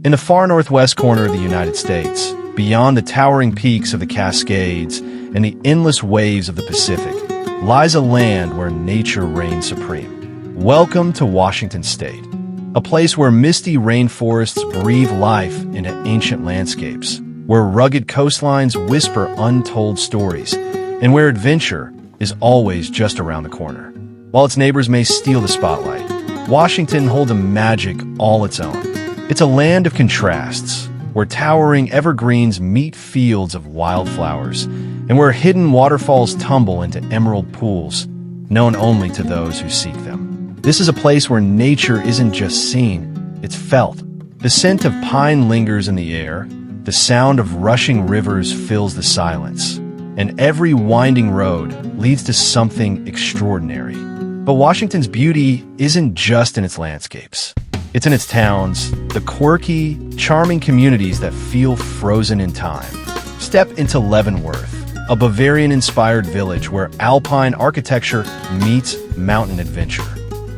In the far northwest corner of the United States, beyond the towering peaks of the Cascades and the endless waves of the Pacific, lies a land where nature reigns supreme. Welcome to Washington State, a place where misty rainforests breathe life into ancient landscapes, where rugged coastlines whisper untold stories, and where adventure is always just around the corner. While its neighbors may steal the spotlight, Washington holds a magic all its own. It's a land of contrasts, where towering evergreens meet fields of wildflowers, and where hidden waterfalls tumble into emerald pools, known only to those who seek them. This is a place where nature isn't just seen, it's felt. The scent of pine lingers in the air, the sound of rushing rivers fills the silence, and every winding road leads to something extraordinary. But Washington's beauty isn't just in its landscapes. It's in its towns, the quirky, charming communities that feel frozen in time. Step into Leavenworth, a Bavarian-inspired village where alpine architecture meets mountain adventure.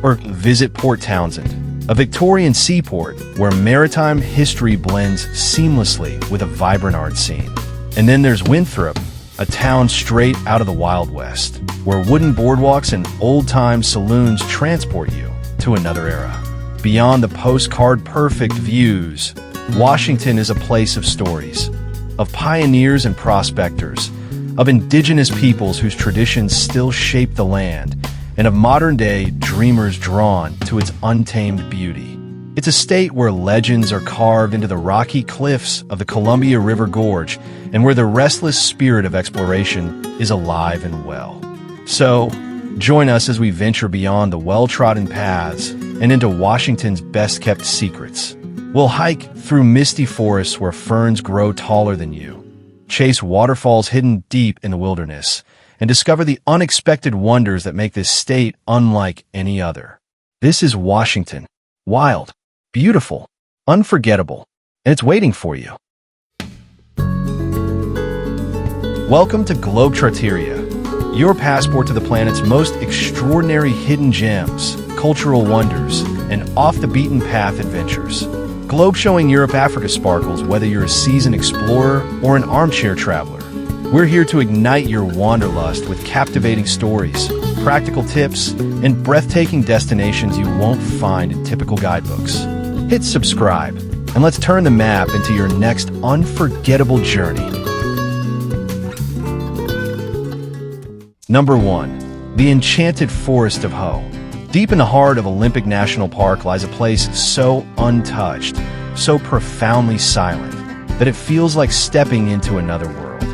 Or visit Port Townsend, a Victorian seaport where maritime history blends seamlessly with a vibrant art scene. And then there's Winthrop, a town straight out of the Wild West, where wooden boardwalks and old-time saloons transport you to another era. Beyond the postcard-perfect views, Washington is a place of stories, of pioneers and prospectors, of indigenous peoples whose traditions still shape the land, and of modern-day dreamers drawn to its untamed beauty. It's a state where legends are carved into the rocky cliffs of the Columbia River Gorge, and where the restless spirit of exploration is alive and well. So, join us as we venture beyond the well-trodden paths and into Washington's best-kept secrets. We'll hike through misty forests where ferns grow taller than you, chase waterfalls hidden deep in the wilderness, and discover the unexpected wonders that make this state unlike any other. This is Washington. Wild, beautiful, unforgettable, and it's waiting for you. Welcome to Globetrotteria, your passport to the planet's most extraordinary hidden gems, cultural wonders, and off-the-beaten-path adventures. Globe showing Europe-Africa sparkles whether you're a seasoned explorer or an armchair traveler. We're here to ignite your wanderlust with captivating stories, practical tips, and breathtaking destinations you won't find in typical guidebooks. Hit subscribe, and let's turn the map into your next unforgettable journey. Number 1. The Enchanted Forest of Hoh. Deep in the heart of Olympic National Park lies a place so untouched, so profoundly silent, that it feels like stepping into another world.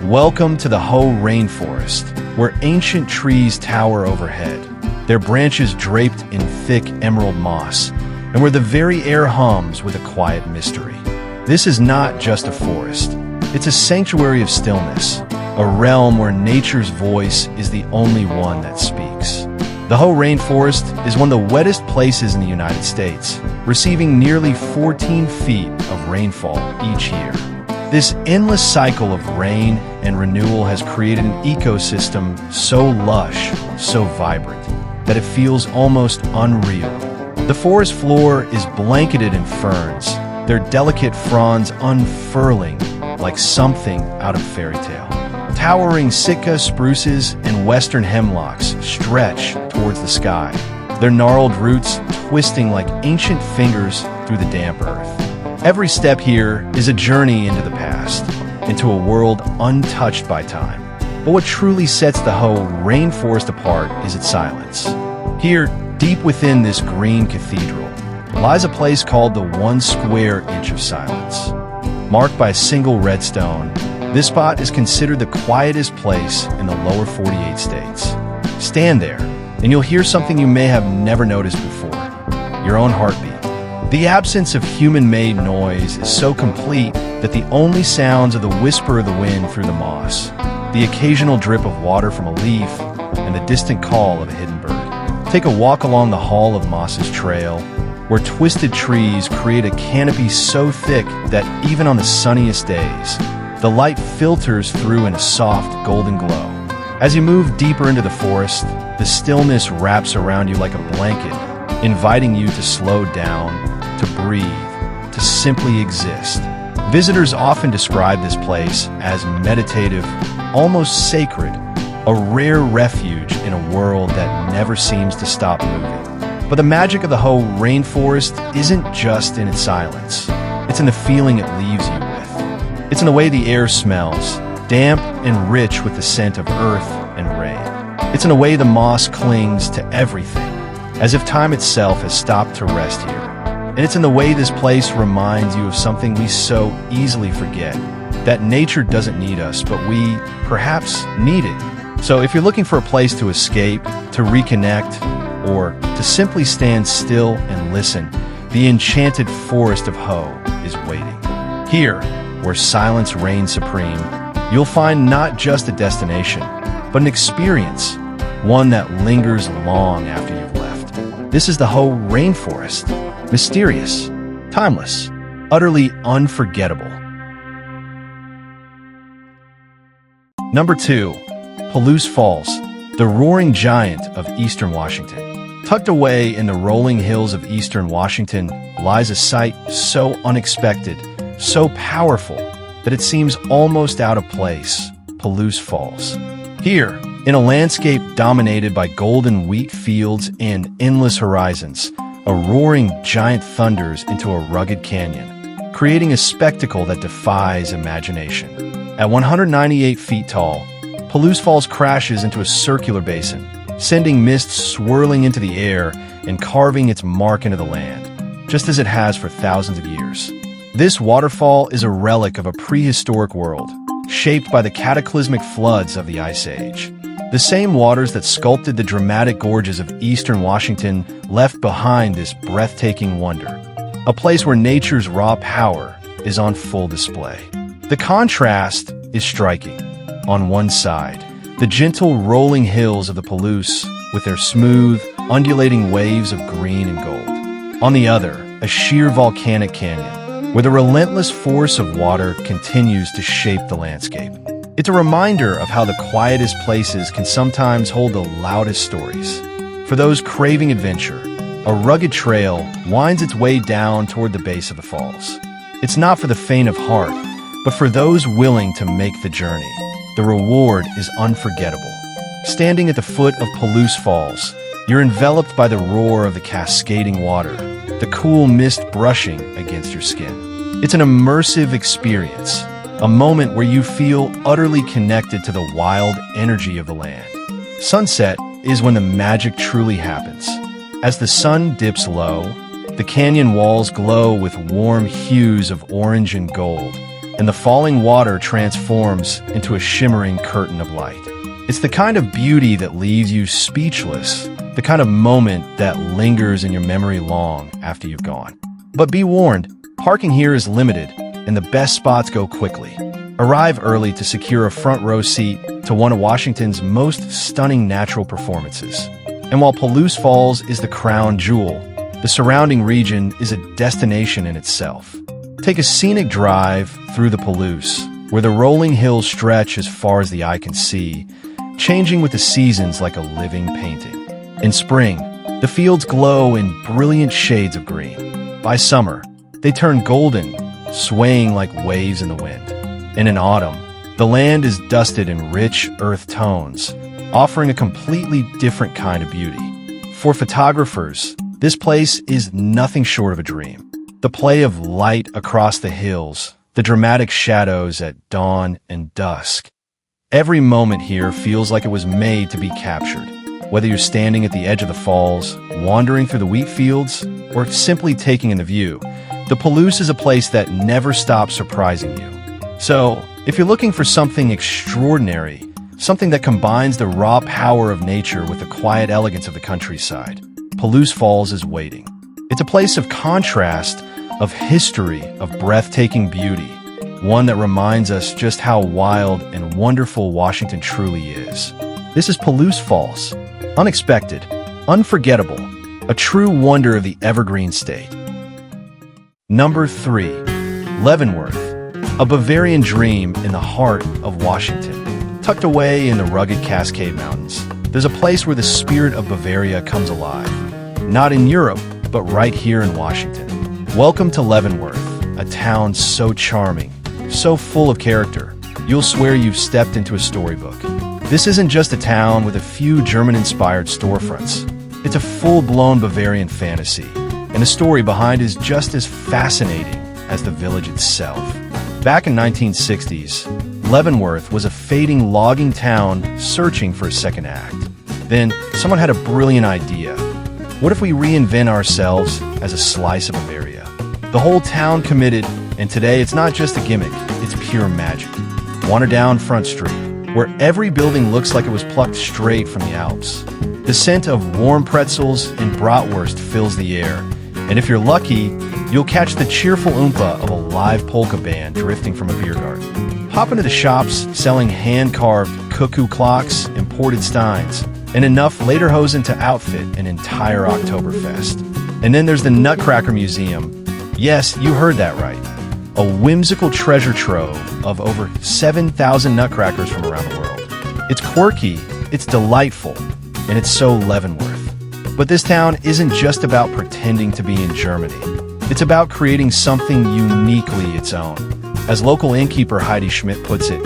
Welcome to the Hoh Rainforest, where ancient trees tower overhead, their branches draped in thick emerald moss, and where the very air hums with a quiet mystery. This is not just a forest. It's a sanctuary of stillness, a realm where nature's voice is the only one that speaks. The Hoh Rainforest is one of the wettest places in the United States, receiving nearly 14 feet of rainfall each year. This endless cycle of rain and renewal has created an ecosystem so lush, so vibrant, that it feels almost unreal. The forest floor is blanketed in ferns, their delicate fronds unfurling like something out of fairy tale. Towering Sitka spruces and western hemlocks stretch towards the sky, their gnarled roots twisting like ancient fingers through the damp earth. Every step here is a journey into the past, into a world untouched by time. But what truly sets the Hoh Rainforest apart is its silence. Here, deep within this green cathedral, lies a place called the 1 square inch of silence. Marked by a single red stone, this spot is considered the quietest place in the lower 48 states. Stand there, and you'll hear something you may have never noticed before: your own heartbeat. The absence of human-made noise is so complete that the only sounds are the whisper of the wind through the moss, the occasional drip of water from a leaf, and the distant call of a hidden bird. Take a walk along the Hall of Mosses Trail, where twisted trees create a canopy so thick that even on the sunniest days, the light filters through in a soft, golden glow. As you move deeper into the forest, the stillness wraps around you like a blanket, inviting you to slow down, to breathe, to to simply exist. Visitors often describe this place as meditative, almost sacred, a rare refuge in a world that never seems to stop moving. But the magic of the Hoh rainforest isn't just in its silence. It's in the feeling it leaves you with. It's in the way the air smells, damp and rich with the scent of earth and rain. It's in the way the moss clings to everything, as if time itself has stopped to rest here. And it's in the way this place reminds you of something we so easily forget, that nature doesn't need us, but we perhaps need it. So if you're looking for a place to escape, to reconnect, or to simply stand still and listen, the Enchanted Forest of Hoh is waiting. Here, where silence reigns supreme, you'll find not just a destination, but an experience, one that lingers long after you've left. This is the Hoh rainforest. Mysterious, timeless, utterly unforgettable. Number 2. Palouse Falls, the roaring giant of eastern Washington. Tucked away in the rolling hills of eastern Washington lies a sight so unexpected, so powerful, that it seems almost out of place: Palouse Falls. Here, in a landscape dominated by golden wheat fields and endless horizons, a roaring giant thunders into a rugged canyon, creating a spectacle that defies imagination. At 198 feet tall, Palouse Falls crashes into a circular basin, sending mist swirling into the air and carving its mark into the land, just as it has for thousands of years. This waterfall is a relic of a prehistoric world, shaped by the cataclysmic floods of the Ice Age. The same waters that sculpted the dramatic gorges of eastern Washington left behind this breathtaking wonder, a place where nature's raw power is on full display. The contrast is striking. On one side, the gentle rolling hills of the Palouse with their smooth, undulating waves of green and gold. On the other, a sheer volcanic canyon, where the relentless force of water continues to shape the landscape. It's a reminder of how the quietest places can sometimes hold the loudest stories. For those craving adventure, a rugged trail winds its way down toward the base of the falls. It's not for the faint of heart, but for those willing to make the journey. The reward is unforgettable. Standing at the foot of Palouse Falls, you're enveloped by the roar of the cascading water, the cool mist brushing against your skin. It's an immersive experience, a moment where you feel utterly connected to the wild energy of the land. Sunset is when the magic truly happens. As the sun dips low, the canyon walls glow with warm hues of orange and gold, and the falling water transforms into a shimmering curtain of light. It's the kind of beauty that leaves you speechless, the kind of moment that lingers in your memory long after you've gone. But be warned, parking here is limited, and the best spots go quickly. Arrive early to secure a front row seat to one of Washington's most stunning natural performances. And while Palouse Falls is the crown jewel, the surrounding region is a destination in itself. Take a scenic drive through the Palouse, where the rolling hills stretch as far as the eye can see, changing with the seasons like a living painting. In spring, the fields glow in brilliant shades of green. By summer, they turn golden, swaying like waves in the wind. And in autumn, the land is dusted in rich earth tones, offering a completely different kind of beauty. For photographers, this place is nothing short of a dream. The play of light across the hills, the dramatic shadows at dawn and dusk. Every moment here feels like it was made to be captured. Whether you're standing at the edge of the falls, wandering through the wheat fields, or simply taking in the view, the Palouse is a place that never stops surprising you. So, if you're looking for something extraordinary, something that combines the raw power of nature with the quiet elegance of the countryside, Palouse Falls is waiting. It's a place of contrast, of history, of breathtaking beauty, one that reminds us just how wild and wonderful Washington truly is. This is Palouse Falls, unexpected, unforgettable, a true wonder of the evergreen state. Number 3. Leavenworth, a Bavarian dream in the heart of Washington. Tucked away in the rugged Cascade Mountains, there's a place where the spirit of Bavaria comes alive. Not in Europe, but right here in Washington. Welcome to Leavenworth, a town so charming, so full of character, you'll swear you've stepped into a storybook. This isn't just a town with a few German-inspired storefronts. It's a full-blown Bavarian fantasy, and the story behind is just as fascinating as the village itself. Back in 1960s, Leavenworth was a fading logging town searching for a second act. Then, someone had a brilliant idea. What if we reinvent ourselves as a slice of Bavaria? The whole town committed, and today it's not just a gimmick, it's pure magic. Wander down Front Street, where every building looks like it was plucked straight from the Alps. The scent of warm pretzels and bratwurst fills the air, and if you're lucky, you'll catch the cheerful oompa of a live polka band drifting from a beer garden. Hop into the shops selling hand-carved cuckoo clocks, imported steins, and enough lederhosen to outfit an entire Oktoberfest. And then there's the Nutcracker Museum. Yes, you heard that right. A whimsical treasure trove of over 7,000 nutcrackers from around the world. It's quirky, it's delightful, and it's so Leavenworth. But this town isn't just about pretending to be in Germany. It's about creating something uniquely its own. As local innkeeper Heidi Schmidt puts it,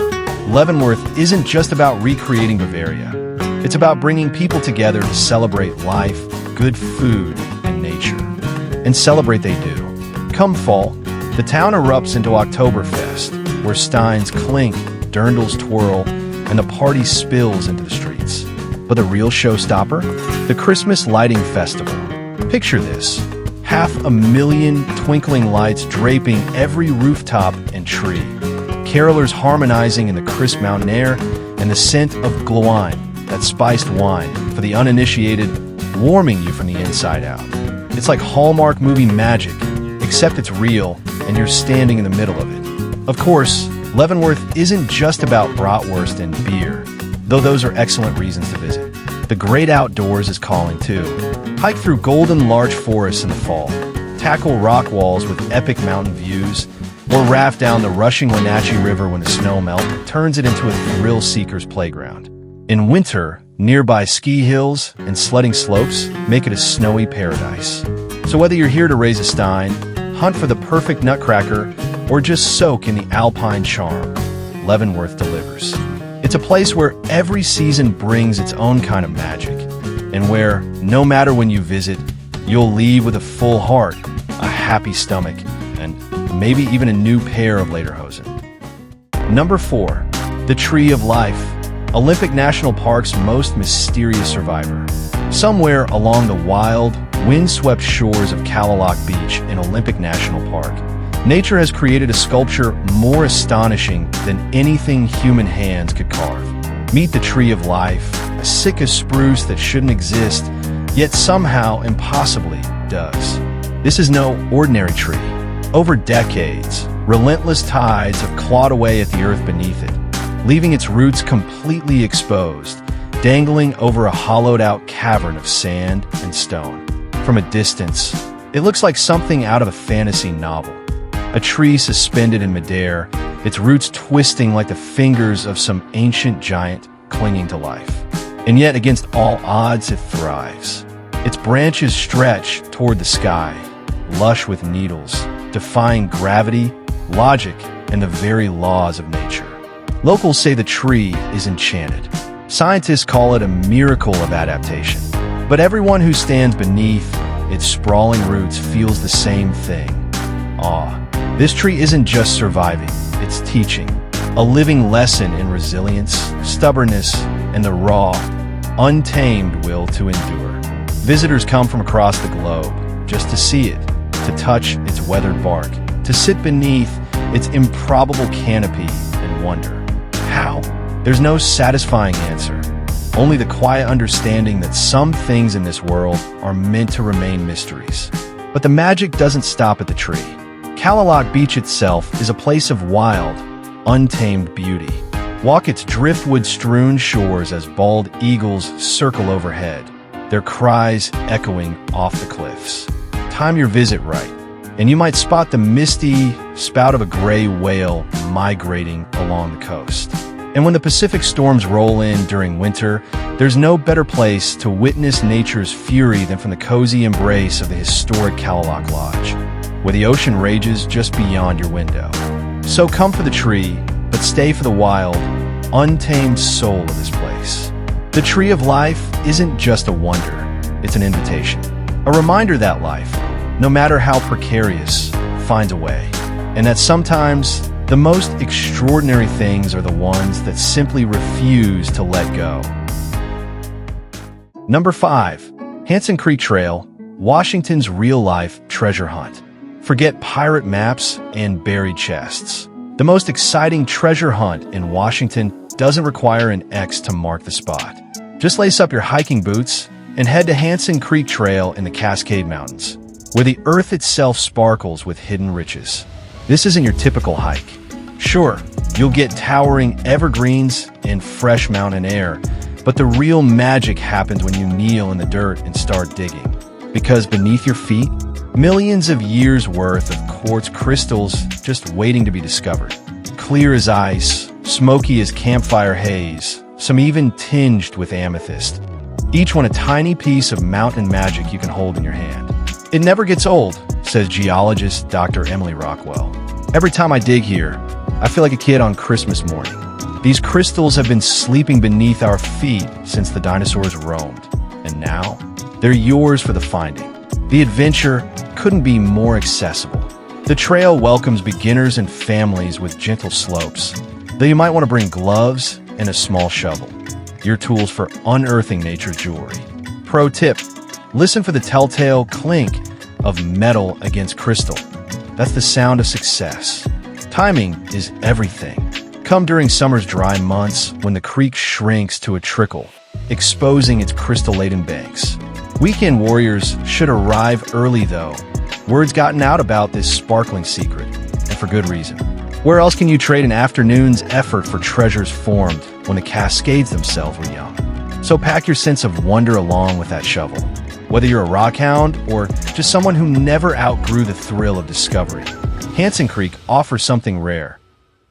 Leavenworth isn't just about recreating Bavaria. It's about bringing people together to celebrate life, good food, and nature. And celebrate they do. Come fall, the town erupts into Oktoberfest, where steins clink, dirndls twirl, and the party spills into the streets. But the real showstopper? The Christmas Lighting Festival. Picture this. 500,000 twinkling lights draping every rooftop and tree. Carolers harmonizing in the crisp mountain air, and the scent of Glühwein, that spiced wine, for the uninitiated, warming you from the inside out. It's like Hallmark movie magic, except it's real, and you're standing in the middle of it. Of course, Leavenworth isn't just about bratwurst and beer, though those are excellent reasons to visit. The great outdoors is calling too. Hike through golden larch forests in the fall, tackle rock walls with epic mountain views, or raft down the rushing Wenatchee River when the snow melt turns it into a thrill-seeker's playground. In winter, nearby ski hills and sledding slopes make it a snowy paradise. So whether you're here to raise a stein, hunt for the perfect nutcracker, or just soak in the alpine charm, Leavenworth delivers. It's a place where every season brings its own kind of magic, and where, no matter when you visit, you'll leave with a full heart, a happy stomach, and maybe even a new pair of lederhosen. Number 4. The Tree of Life, Olympic National Park's most mysterious survivor. Somewhere along the wild, windswept shores of Kalaloch Beach in Olympic National Park, nature has created a sculpture more astonishing than anything human hands could carve. Meet the Tree of Life, a Sitka spruce that shouldn't exist, yet somehow impossibly does. This is no ordinary tree. Over decades, relentless tides have clawed away at the earth beneath it, leaving its roots completely exposed, dangling over a hollowed-out cavern of sand and stone. From a distance, it looks like something out of a fantasy novel. A tree suspended in midair, its roots twisting like the fingers of some ancient giant clinging to life. And yet, against all odds, it thrives. Its branches stretch toward the sky, lush with needles, defying gravity, logic, and the very laws of nature. Locals say the tree is enchanted. Scientists call it a miracle of adaptation. But everyone who stands beneath its sprawling roots feels the same thing: awe. This tree isn't just surviving, it's teaching. A living lesson in resilience, stubbornness, and the raw, untamed will to endure. Visitors come from across the globe just to see it, to touch its weathered bark, to sit beneath its improbable canopy and wonder. How? There's no satisfying answer. Only the quiet understanding that some things in this world are meant to remain mysteries. But the magic doesn't stop at the tree. Kalaloch Beach itself is a place of wild, untamed beauty. Walk its driftwood-strewn shores as bald eagles circle overhead, their cries echoing off the cliffs. Time your visit right, and you might spot the misty spout of a gray whale migrating along the coast. And when the Pacific storms roll in during winter, there's no better place to witness nature's fury than from the cozy embrace of the historic Kalaloch Lodge. where the ocean rages just beyond your window. So come for the tree, but stay for the wild, untamed soul of this place. The Tree of Life isn't just a wonder, it's an invitation. A reminder that life, no matter how precarious, finds a way. And that sometimes the most extraordinary things are the ones that simply refuse to let go. Number 5. Hansen Creek Trail, Washington's real-life treasure hunt. Forget pirate maps and buried chests. The most exciting treasure hunt in Washington doesn't require an X to mark the spot. Just lace up your hiking boots and head to Hansen Creek Trail in the Cascade Mountains, where the earth itself sparkles with hidden riches. This isn't your typical hike. Sure, you'll get towering evergreens and fresh mountain air, but the real magic happens when you kneel in the dirt and start digging. Because beneath your feet, millions of years worth of quartz crystals just waiting to be discovered. Clear as ice, smoky as campfire haze, some even tinged with amethyst. Each one a tiny piece of mountain magic you can hold in your hand. It never gets old, says geologist Dr. Emily Rockwell. Every time I dig here, I feel like a kid on Christmas morning. These crystals have been sleeping beneath our feet since the dinosaurs roamed, and now they're yours for the finding. The adventure couldn't be more accessible. The trail welcomes beginners and families with gentle slopes, though you might want to bring gloves and a small shovel, your tools for unearthing nature's jewelry. Pro tip: listen for the telltale clink of metal against crystal. That's the sound of success. Timing is everything. Come during summer's dry months when the creek shrinks to a trickle, exposing its crystal-laden banks. Weekend warriors should arrive early, though. Word's gotten out about this sparkling secret, and for good reason. Where else can you trade an afternoon's effort for treasures formed when the Cascades themselves were young? So pack your sense of wonder along with that shovel. Whether you're a rock hound or just someone who never outgrew the thrill of discovery, Hansen Creek offers something rare.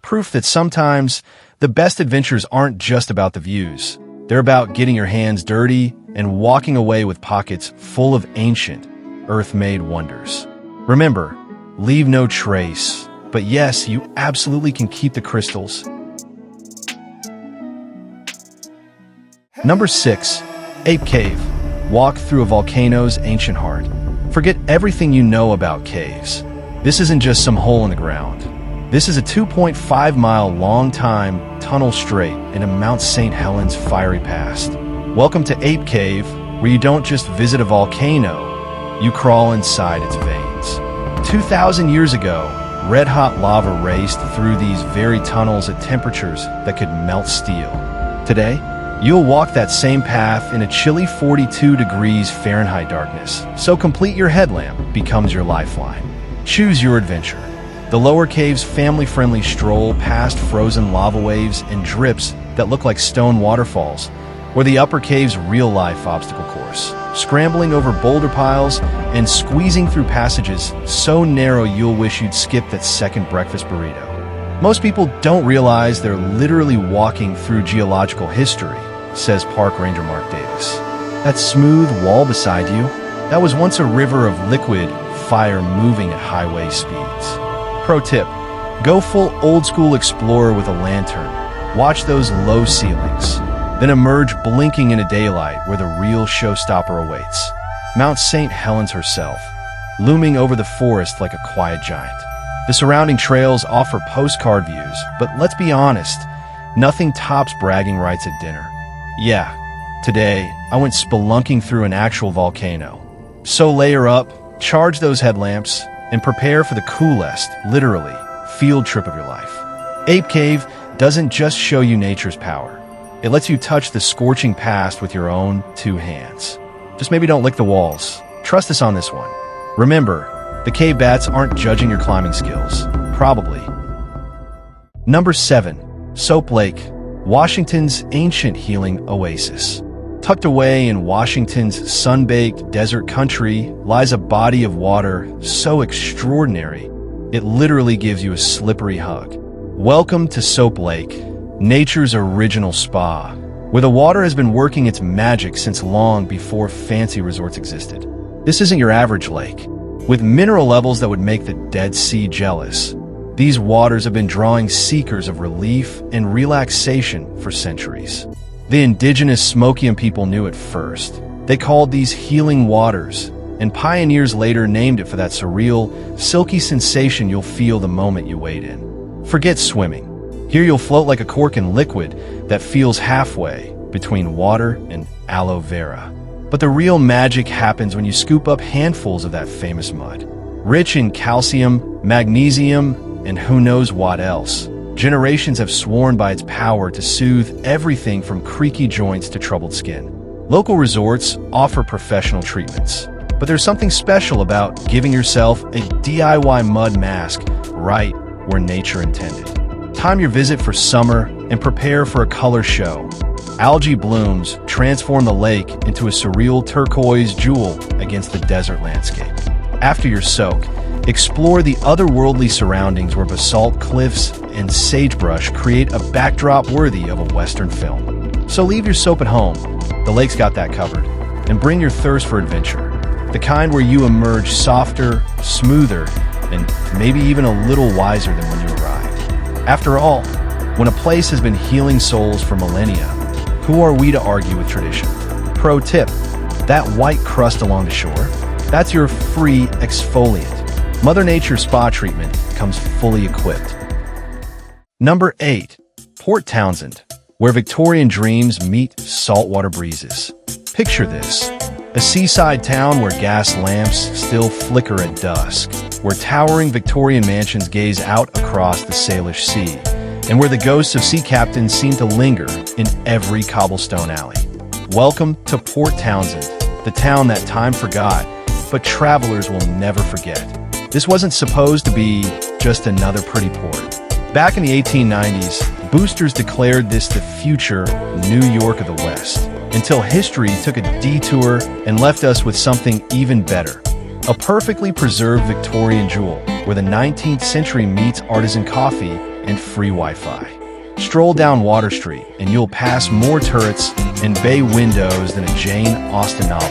Proof that sometimes the best adventures aren't just about the views. They're about getting your hands dirty and walking away with pockets full of ancient, earth-made wonders. Remember, leave no trace. But yes, you absolutely can keep the crystals. Number 6. Ape Cave. Walk through a volcano's ancient heart. Forget everything you know about caves. This isn't just some hole in the ground. This is a 2.5-mile long tunnel straight into Mount St. Helens fiery past. Welcome to Ape Cave, where you don't just visit a volcano, you crawl inside its veins. 2,000 years ago, red-hot lava raced through these very tunnels at temperatures that could melt steel. Today, you'll walk that same path in a chilly 42 degrees Fahrenheit darkness, so complete your headlamp becomes your lifeline. Choose your adventure. The lower cave's family-friendly stroll past frozen lava waves and drips that look like stone waterfalls, or the upper cave's real-life obstacle course, scrambling over boulder piles and squeezing through passages so narrow you'll wish you'd skip that second breakfast burrito. Most people don't realize they're literally walking through geological history, says Park Ranger Mark Davis. That smooth wall beside you, that was once a river of liquid fire moving at highway speeds. Pro tip: go full old-school explorer with a lantern. Watch those low ceilings. Then emerge blinking into daylight where the real showstopper awaits. Mount St. Helens herself, looming over the forest like a quiet giant. The surrounding trails offer postcard views, but let's be honest, nothing tops bragging rights at dinner. Yeah, today I went spelunking through an actual volcano. So layer up, charge those headlamps, and prepare for the coolest, literally, field trip of your life. Ape Cave doesn't just show you nature's power. It lets you touch the scorching past with your own 2 hands. Just maybe don't lick the walls. Trust us on this one. Remember, the cave bats aren't judging your climbing skills. Probably. Number 7. Soap Lake, Washington's ancient healing oasis. Tucked away in Washington's sun-baked desert country lies a body of water so extraordinary, it literally gives you a slippery hug. Welcome to Soap Lake, nature's original spa, where the water has been working its magic since long before fancy resorts existed. This isn't your average lake. with mineral levels that would make the Dead Sea jealous. These waters have been drawing seekers of relief and relaxation for centuries. The indigenous Smokian people knew it first. They called these healing waters, and pioneers later named it for that surreal, silky sensation you'll feel the moment you wade in. Forget swimming. Here you'll float like a cork in liquid that feels halfway between water and aloe vera. But the real magic happens when you scoop up handfuls of that famous mud. Rich in calcium, magnesium, and who knows what else. Generations have sworn by its power to soothe everything from creaky joints to troubled skin. Local resorts offer professional treatments, but there's something special about giving yourself a DIY mud mask right where nature intended. Time your visit for summer and prepare for a color show. Algae blooms transform the lake into a surreal turquoise jewel against the desert landscape. After your soak, explore the otherworldly surroundings where basalt cliffs and sagebrush create a backdrop worthy of a Western film. So leave your soap at home, the lake's got that covered, and bring your thirst for adventure, the kind where you emerge softer, smoother, and maybe even a little wiser than when you arrived. After all, when a place has been healing souls for millennia, who are we to argue with tradition? Pro tip, that white crust along the shore, that's your free exfoliant. Mother Nature's spa treatment comes fully equipped. Number 8. Port Townsend, where Victorian dreams meet saltwater breezes. Picture this. A seaside town where gas lamps still flicker at dusk, where towering Victorian mansions gaze out across the Salish Sea, and where the ghosts of sea captains seem to linger in every cobblestone alley. Welcome to Port Townsend, the town that time forgot, but travelers will never forget. This wasn't supposed to be just another pretty port. Back in the 1890s, boosters declared this the future New York of the West, until history took a detour and left us with something even better. A perfectly preserved Victorian jewel, where the 19th century meets artisan coffee and free Wi-Fi. Stroll down Water Street and you'll pass more turrets and bay windows than a Jane Austen novel.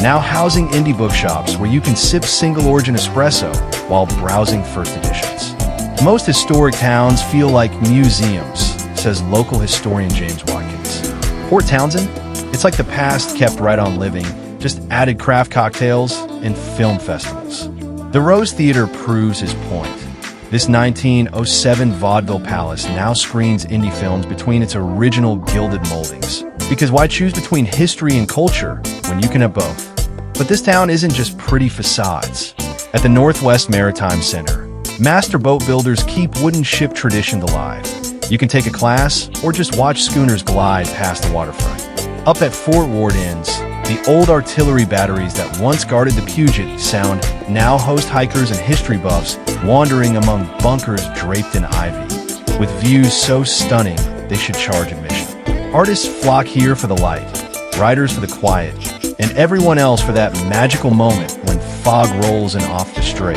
Now housing indie bookshops where you can sip single-origin espresso while browsing first editions. Most historic towns feel like museums, says local historian James Watkins. Port Townsend? It's like the past kept right on living, just added craft cocktails and film festivals. The Rose Theater proves his point. This 1907 vaudeville palace now screens indie films between its original gilded moldings. Because why choose between history and culture when you can have both? But this town isn't just pretty facades. At the Northwest Maritime Center, master boat builders keep wooden ship tradition alive. You can take a class or just watch schooners glide past the waterfront. Up at Fort Ward Inns, the old artillery batteries that once guarded the Puget Sound now host hikers and history buffs wandering among bunkers draped in ivy. With views so stunning, they should charge admission. Artists flock here for the light, writers for the quiet, and everyone else for that magical moment when fog rolls in off the strait,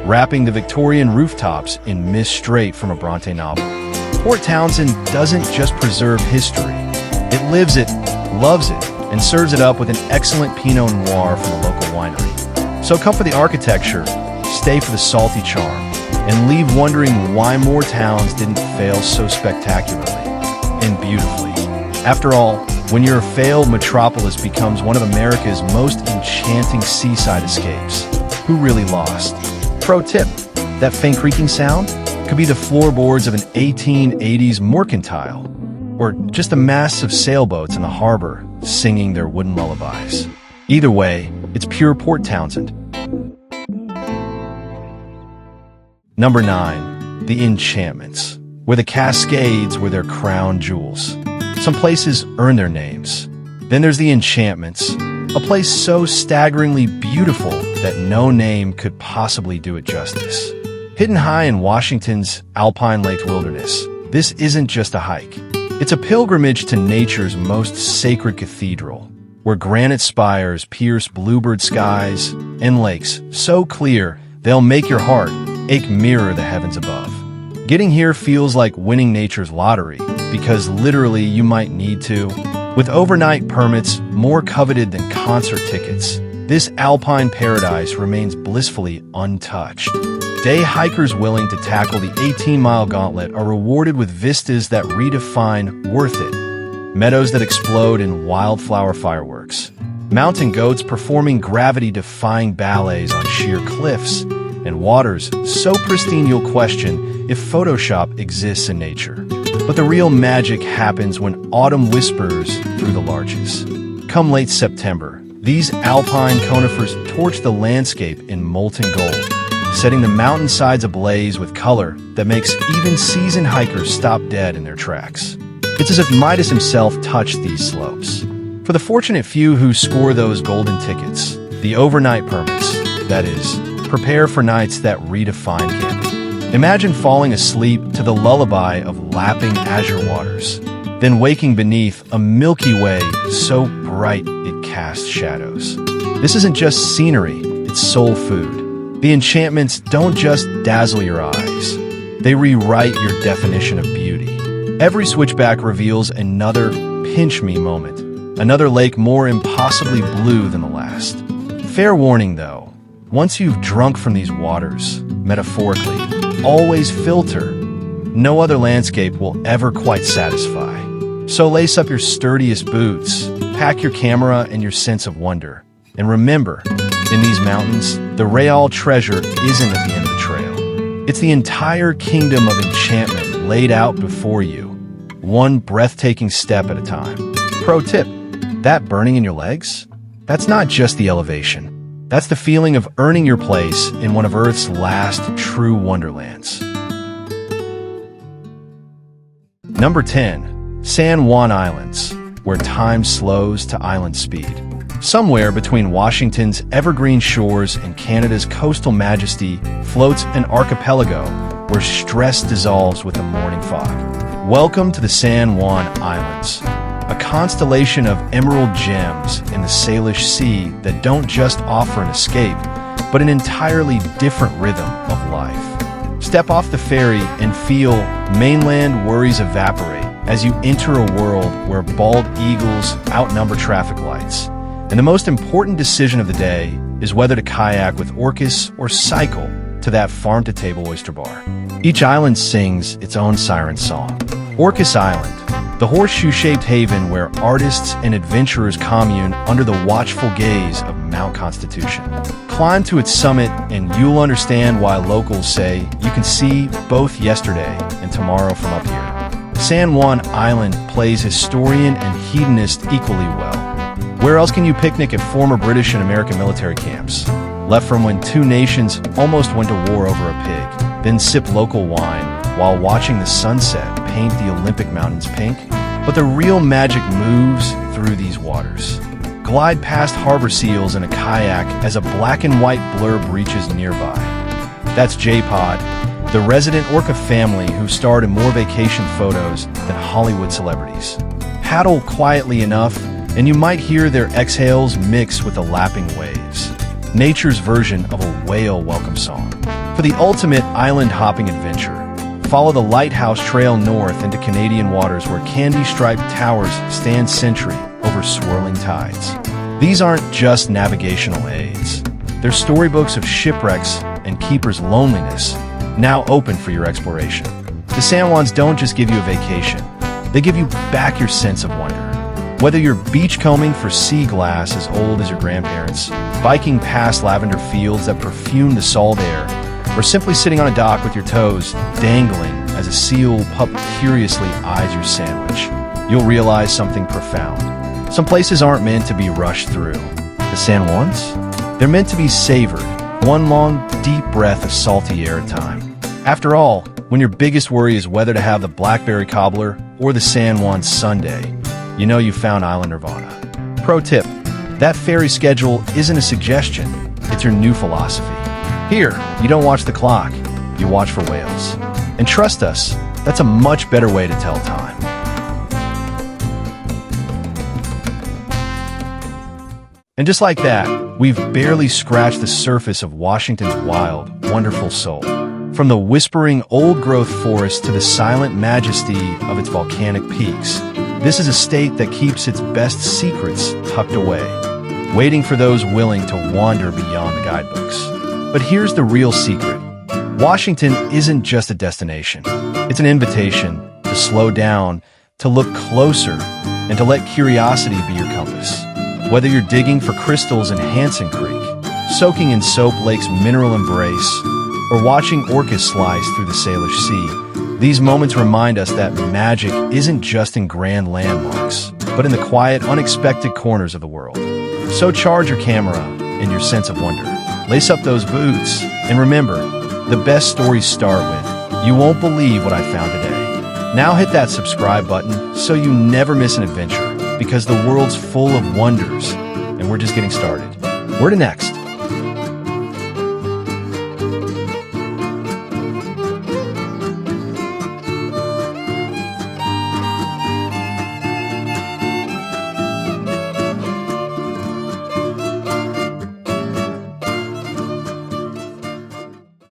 wrapping the Victorian rooftops in mist straight from a Bronte novel. Port Townsend doesn't just preserve history. It lives it, loves it, and serves it up with an excellent Pinot Noir from the local winery. So come for the architecture, stay for the salty charm, and leave wondering why more towns didn't fail so spectacularly and beautifully. After all, when your failed metropolis becomes one of America's most enchanting seaside escapes, who really lost? Pro tip, that faint creaking sound could be the floorboards of an 1880s mercantile, or just a mass of sailboats in the harbor singing their wooden lullabies. Either way, it's pure Port Townsend. Number 9. The Enchantments, where the Cascades were their crown jewels. Some places earn their names. Then there's the Enchantments, a place so staggeringly beautiful that no name could possibly do it justice. Hidden high in Washington's Alpine Lake Wilderness, this isn't just a hike. It's a pilgrimage to nature's most sacred cathedral, where granite spires pierce bluebird skies and lakes so clear they'll make your heart ache mirror the heavens above. Getting here feels like winning nature's lottery, because literally you might need to. With overnight permits more coveted than concert tickets, this alpine paradise remains blissfully untouched. Day hikers willing to tackle the 18-mile gauntlet are rewarded with vistas that redefine worth it. Meadows that explode in wildflower fireworks. Mountain goats performing gravity-defying ballets on sheer cliffs. And waters so pristine you'll question if Photoshop exists in nature. But the real magic happens when autumn whispers through the larches. Come late September, these alpine conifers torch the landscape in molten gold, setting the mountainsides ablaze with color that makes even seasoned hikers stop dead in their tracks. It's as if Midas himself touched these slopes. For the fortunate few who score those golden tickets, the overnight permits, that is, prepare for nights that redefine camping. Imagine falling asleep to the lullaby of lapping azure waters, then waking beneath a Milky Way so bright it casts shadows. This isn't just scenery, it's soul food. The enchantments don't just dazzle your eyes, they rewrite your definition of beauty. Every switchback reveals another pinch-me moment, another lake more impossibly blue than the last. Fair warning though, once you've drunk from these waters, metaphorically, always filter. No other landscape will ever quite satisfy. So lace up your sturdiest boots, pack your camera and your sense of wonder. And remember, in these mountains, the real treasure isn't at the end of the trail. It's the entire kingdom of enchantment laid out before you, one breathtaking step at a time. Pro tip, that burning in your legs? That's not just the elevation. That's the feeling of earning your place in one of Earth's last true wonderlands. Number 10. San Juan Islands, where time slows to island speed. Somewhere between Washington's evergreen shores and Canada's coastal majesty floats an archipelago where stress dissolves with the morning fog. Welcome to the San Juan Islands, a constellation of emerald gems in the Salish Sea that don't just offer an escape, but an entirely different rhythm of life. Step off the ferry and feel mainland worries evaporate as you enter a world where bald eagles outnumber traffic lights. And the most important decision of the day is whether to kayak with Orcas or cycle to that farm-to-table oyster bar. Each island sings its own siren song. Orcas Island, the horseshoe-shaped haven where artists and adventurers commune under the watchful gaze of Mount Constitution. Climb to its summit and you'll understand why locals say you can see both yesterday and tomorrow from up here. San Juan Island plays historian and hedonist equally well. Where else can you picnic at former British and American military camps, left from when two nations almost went to war over a pig, then sip local wine while watching the sunset paint the Olympic Mountains pink? But the real magic moves through these waters. Glide past harbor seals in a kayak as a black and white blurb reaches nearby. That's J-Pod, the resident orca family who starred in more vacation photos than Hollywood celebrities. Paddle quietly enough, and you might hear their exhales mix with the lapping waves. Nature's version of a whale welcome song. For the ultimate island hopping adventure, follow the Lighthouse Trail north into Canadian waters where candy-striped towers stand sentry over swirling tides. These aren't just navigational aids. They're storybooks of shipwrecks and keepers' loneliness, now open for your exploration. The San Juans don't just give you a vacation. They give you back your sense of wonder. Whether you're beachcombing for sea glass as old as your grandparents, biking past lavender fields that perfume the salt air, or simply sitting on a dock with your toes dangling as a seal pup curiously eyes your sandwich, you'll realize something profound. Some places aren't meant to be rushed through. The San Juans? They're meant to be savored, one long, deep breath of salty air at a time. After all, when your biggest worry is whether to have the blackberry cobbler or the San Juan sundae, you know you found island nirvana. Pro tip, that ferry schedule isn't a suggestion, it's your new philosophy. Here, you don't watch the clock, you watch for whales. And trust us, that's a much better way to tell time. And just like that, we've barely scratched the surface of Washington's wild, wonderful soul. From the whispering old-growth forest to the silent majesty of its volcanic peaks, this is a state that keeps its best secrets tucked away. waiting for those willing to wander beyond the guidebooks. But here's the real secret. Washington isn't just a destination. It's an invitation to slow down, to look closer, and to let curiosity be your compass. Whether you're digging for crystals in Hansen Creek, soaking in Soap Lake's mineral embrace, or watching orcas slice through the Salish Sea, these moments remind us that magic isn't just in grand landmarks, but in the quiet, unexpected corners of the world. So charge your camera and your sense of wonder. Lace up those boots, and remember, the best stories start with, "You won't believe what I found today." Now hit that subscribe button so you never miss an adventure, because the world's full of wonders, and we're just getting started. Where to next?